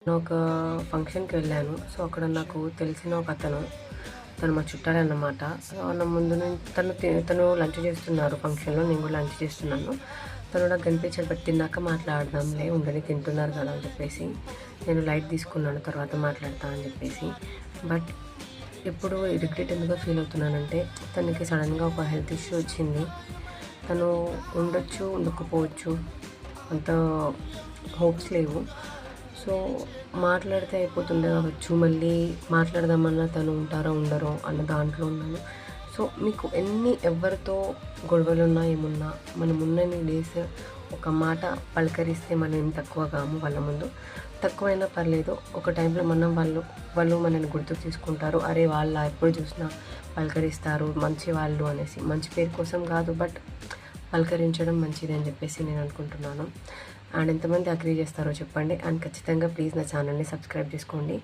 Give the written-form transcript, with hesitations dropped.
నేను ఒక ఫంక్షన్‌కి వెళ్ళాను. సో, అక్కడ నాకు తెలిసిన ఒక అతను, తను మా చుట్టాలే అన్నమాట. నా ముందు తను లంచ్ చేస్తున్నారు ఫంక్షన్‌లో. నేను కూడా లంచ్ చేస్తున్నాను. తను నాకు కనిపించాడు. బట్ తిన్నాక మాట్లాడదాంలే, ఉండని తింటున్నారు కదా అని చెప్పేసి నేను లైట్ తీసుకున్నాను. తర్వాత మాట్లాడతా అని చెప్పేసి. బట్ ఇప్పుడు రిగ్రెట్ ఎందుకో ఫీల్ అవుతున్నానంటే, తనకి సడన్‌గా ఒక హెల్త్ ఇష్యూ వచ్చింది. తను ఉండొచ్చు, ఉండకపోవచ్చు. అంత హోప్స్ లేవు. సో, మాట్లాడితే అయిపోతుండే కావచ్చు. మళ్ళీ మాట్లాడదామన్నా తను ఉంటారో, ఉండరో అన్న దాంట్లో ఉన్నాను. సో, మీకు ఎవరితో గొడవలున్నా, ఏమున్నా మనం ఉన్నన్ని డేస్ ఒక మాట పలకరిస్తే మనం ఏం తక్కువ కాము వాళ్ళ ముందు. తక్కువైనా పర్లేదు. ఒక టైంలో వాళ్ళు మనల్ని గుర్తుకు తీసుకుంటారు. అరే! ఎప్పుడు చూసినా పలకరిస్తారు, మంచివాళ్ళు అనేసి. మంచి పేరు కోసం కాదు, బట్ పలకరించడం మంచిది అని చెప్పేసి నేను అనుకుంటున్నాను. అండ్ ఎంతమంది అగ్రీ చేస్తారో చెప్పండి. అండ్ ఖచ్చితంగా ప్లీజ్ నా ఛానల్ని సబ్స్క్రైబ్ చేసుకోండి.